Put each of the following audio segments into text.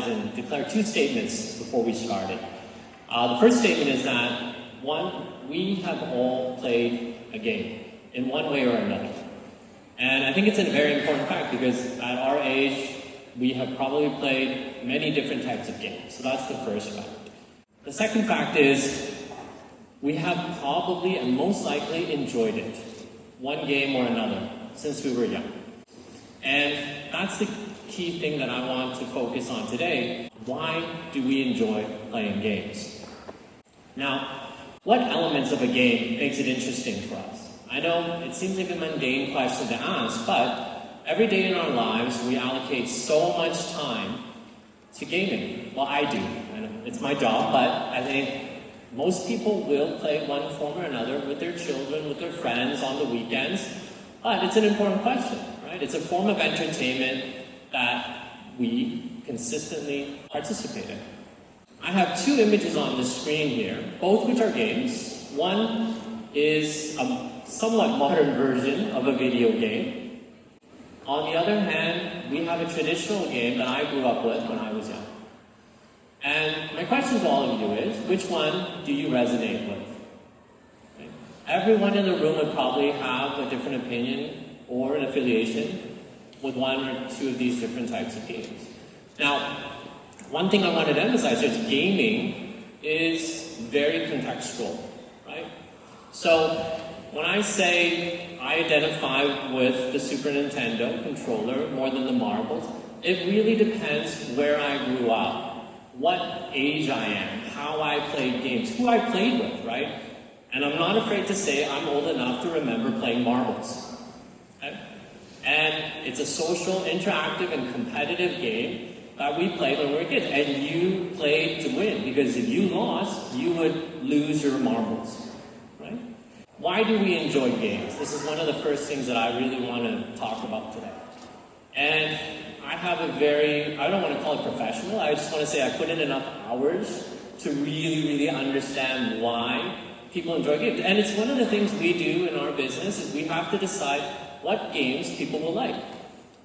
slides and declare two statements before we started. The first statement is that, one, we have all played a game in one way or another. And I think it's a very important fact because at our age, we have probably played many different types of games. So that's the first fact. The second fact is we have probably and most likely enjoyed it, one game or another, since we were young. And that's the key thing that I want to focus on today. Why do we enjoy playing games? Now, what elements of a game makes it interesting for us? I know it seems like a mundane question to ask, but every day in our lives we allocate so much time to gaming. Well, I do. It's my job, but I think most people will play one form or another with their children, with their friends on the weekends. But it's an important question, right? It's a form of entertainment that we consistently participate in. I have two images on the screen here, both which are games. One is a somewhat modern version of a video game. On the other hand, we have a traditional game that I grew up with when I was young. And my question to all of you is, which one do you resonate with? Okay. Everyone in the room would probably have a different opinion or an affiliation with one or two of these different types of games. Now, one thing I wanted to emphasize is gaming is very contextual, right? So when I say I identify with the Super Nintendo controller more than the marbles, it really depends where I grew up, what age I am, how I played games, who I played with, right? And I'm not afraid to say I'm old enough to remember playing marbles. Okay? And it's a social, interactive, and competitive game that we played when we were kids. And you played to win, because if you lost, you would lose your marbles, right? Why do we enjoy games? This is one of the first things that I really want to talk about today. And I have a very, I don't want to call it professional, I just want to say I put in enough hours to really understand why people enjoy games. And it's one of the things we do in our business is we have to decide what games people will like.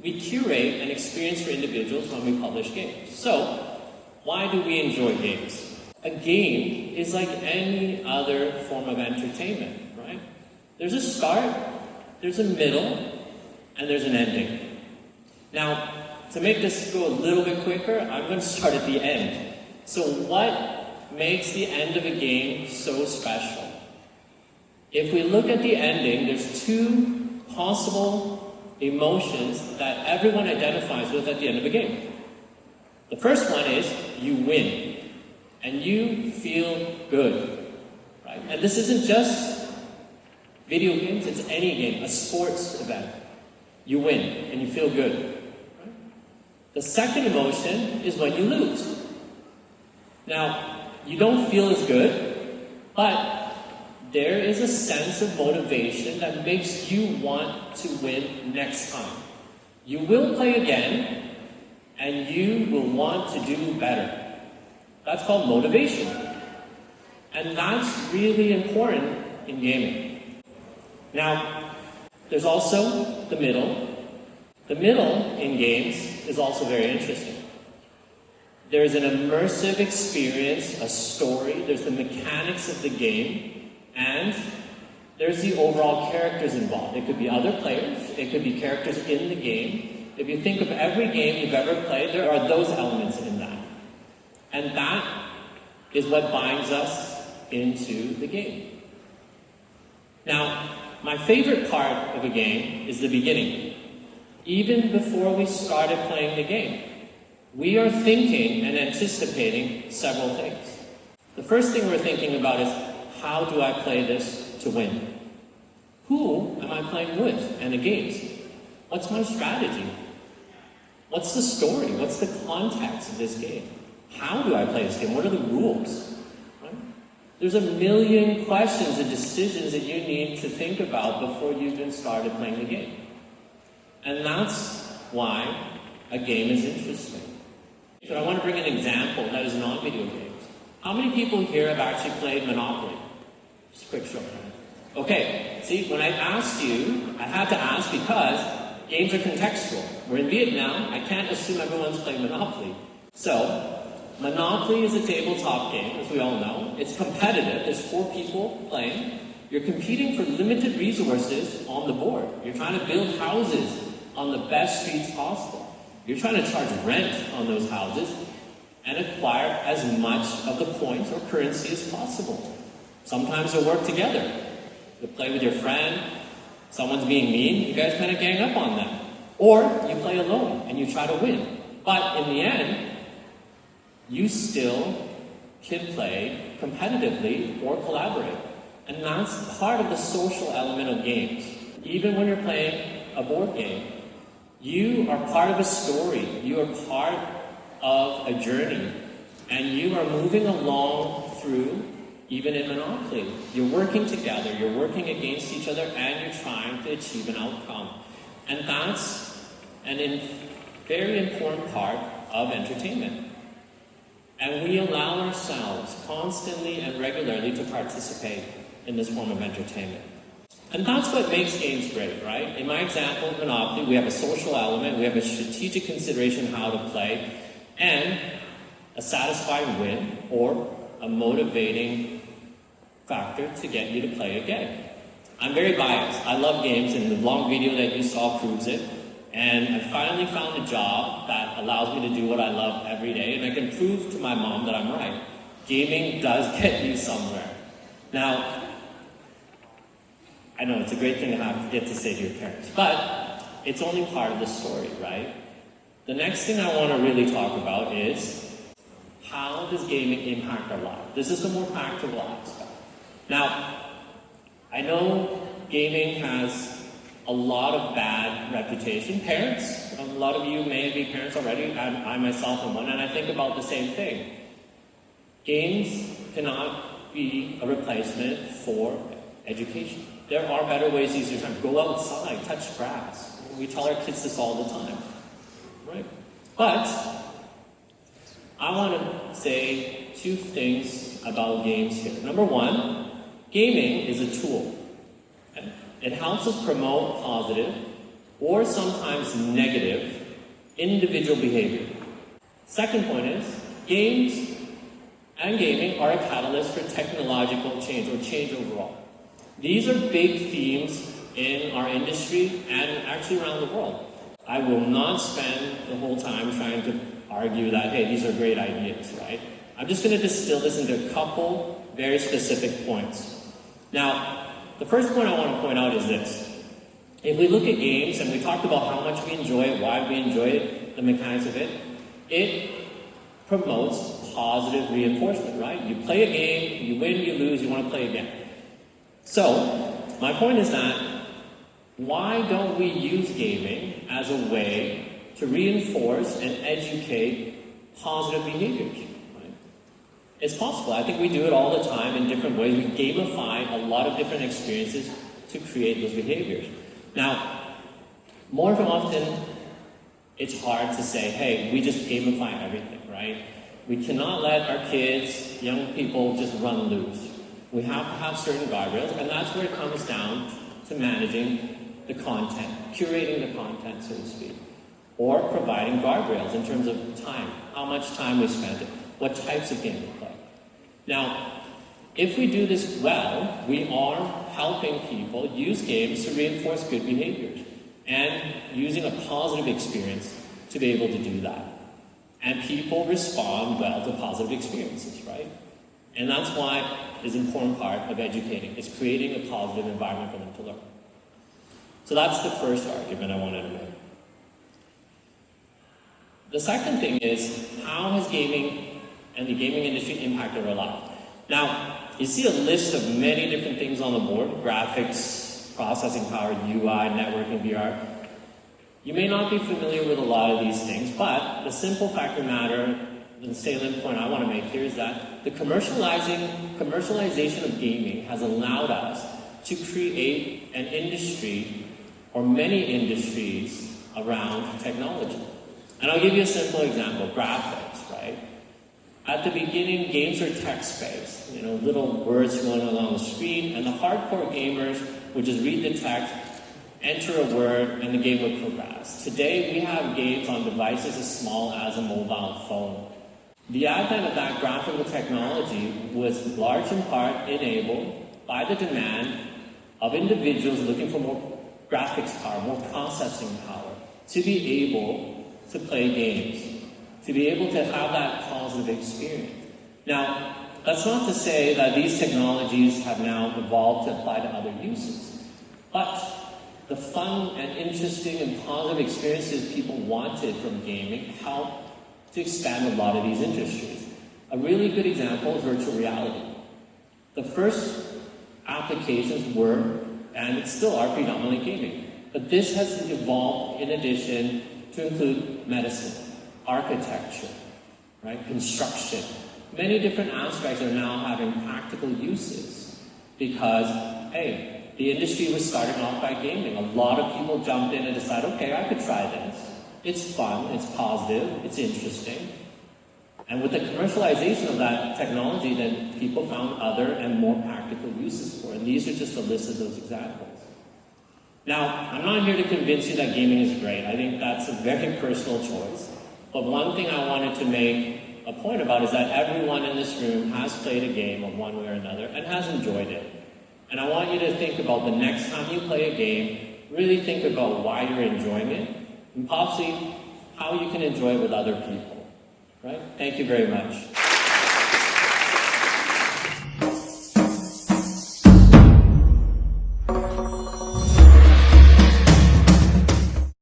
We curate an experience for individuals when we publish games. So, why do we enjoy games? A game is like any other form of entertainment, right? There's a start, there's a middle, and there's an ending. Now, to make this go a little bit quicker, I'm going to start at the end. So what makes the end of a game so special? If we look at the ending, there's two possible emotions that everyone identifies with at the end of a game. The first one is you win, and you feel good, right? And this isn't just video games, it's any game, a sports event. You win, and you feel good. The second emotion is when you lose. Now, you don't feel as good, but there is a sense of motivation that makes you want to win next time. You will play again, and you will want to do better. That's called motivation. And that's really important in gaming. Now, there's also the middle. The middle in games is also very interesting. There's an immersive experience, a story, there's the mechanics of the game, and there's the overall characters involved. It could be other players, it could be characters in the game. If you think of every game you've ever played, there are those elements in that. And that is what binds us into the game. Now, my favorite part of a game is the beginning. Even before we started playing the game, we are thinking and anticipating several things. The first thing we're thinking about is, how do I play this to win? Who am I playing with and against? What's my strategy? What's the story? What's the context of this game? How do I play this game? What are the rules? Right? There's a million questions and decisions that you need to think about before you even started playing the game. And that's why a game is interesting. So I want to bring an example that is not video games. How many people here have actually played Monopoly? Just a quick show. Okay, see, when I asked you, I had to ask because games are contextual. We're in Vietnam, I can't assume everyone's playing Monopoly. So, Monopoly is a tabletop game, as we all know. It's competitive. There's 4 people playing. You're competing for limited resources on the board. You're trying to build houses on the best streets possible. You're trying to charge rent on those houses and acquire as much of the points or currency as possible. Sometimes you'll work together. You'll play with your friend. Someone's being mean. You guys kind of gang up on them. Or you play alone and you try to win. But in the end, you still can play competitively or collaborate. And that's part of the social element of games. Even when you're playing a board game, you are part of a story. You are part of a journey. And you are moving along through, even in Monopoly. You're working together, you're working against each other, and you're trying to achieve an outcome. And that's a very important part of entertainment. And we allow ourselves constantly and regularly to participate in this form of entertainment. And that's what makes games great, right? In my example of Monopoly, we have a social element, we have a strategic consideration how to play, and a satisfying win or a motivating factor to get you to play a game. I'm very biased. I love games, and the long video that you saw proves it. And I finally found a job that allows me to do what I love every day, and I can prove to my mom that I'm right. Gaming does get you somewhere. Now, I know it's a great thing to get to say to your parents, but it's only part of the story, right? The next thing I want to really talk about is how does gaming impact our lives? This is the more practical aspect. Now, I know gaming has a lot of bad reputation. Parents, a lot of you may be parents already. I myself am one, and I think about the same thing. Games cannot be a replacement for education. There are better ways to use your time. Go outside, touch grass. We tell our kids this all the time, right? But I want to say 2 things about games here. Number 1, gaming is a tool. Okay? It helps us promote positive or sometimes negative individual behavior. Second point is, games and gaming are a catalyst for technological change or change overall. These are big themes in our industry and actually around the world. I will not spend the whole time trying to argue that, hey, these are great ideas, right? I'm just going to distill this into a couple very specific points. Now, the first point I want to point out is this. If we look at games, and we talked about how much we enjoy it, why we enjoy it, the mechanics of it, it promotes positive reinforcement, right? You play a game, you win, you lose, you want to play again. So, my point is that, why don't we use gaming as a way to reinforce and educate positive behaviors? Right? It's possible. I think we do it all the time in different ways. We gamify a lot of different experiences to create those behaviors. Now, more often, it's hard to say, hey, we just gamify everything, right? We cannot let our kids, young people, just run loose. We have to have certain guardrails, and that's where it comes down to managing the content, curating the content, so to speak, or providing guardrails in terms of time, how much time we spend, what types of games we play. Now, if we do this well, we are helping people use games to reinforce good behaviors and using a positive experience to be able to do that. And people respond well to positive experiences, right? And that's why it's an important part of educating, is creating a positive environment for them to learn. So that's the first argument I wanted to make. The second thing is, how has gaming and the gaming industry impacted our lives? Now, you see a list of many different things on the board: graphics, processing power, UI, networking, VR. You may not be familiar with a lot of these things, but the simple fact of the matter, the salient point I want to make here is that the commercialization of gaming has allowed us to create an industry, or many industries, around technology. And I'll give you a simple example, graphics, right? At the beginning, games are text-based, little words going along the screen, and the hardcore gamers would just read the text enter a word, and the game would progress. Today, we have games on devices as small as a mobile phone. The advent of that graphical technology was large in part enabled by the demand of individuals looking for more graphics power, more processing power, to be able to play games, to be able to have that positive experience. Now, that's not to say that these technologies have now evolved to apply to other uses, but the fun and interesting and positive experiences people wanted from gaming helped to expand a lot of these industries. A really good example is virtual reality. The first applications were, and it still are, predominantly gaming. But this has evolved in addition to include medicine, architecture, right, construction. Many different aspects are now having practical uses because, hey, the industry was starting off by gaming. A lot of people jumped in and decided, okay, I could try this. It's fun, it's positive, it's interesting. And with the commercialization of that technology, then people found other and more practical uses for it. And these are just a list of those examples. Now, I'm not here to convince you that gaming is great. I think that's a very personal choice. But one thing I wanted to make a point about is that everyone in this room has played a game of one way or another and has enjoyed it. And I want you to think about the next time you play a game, really think about why you're enjoying it, and possibly how you can enjoy it with other people. Right? Thank you very much.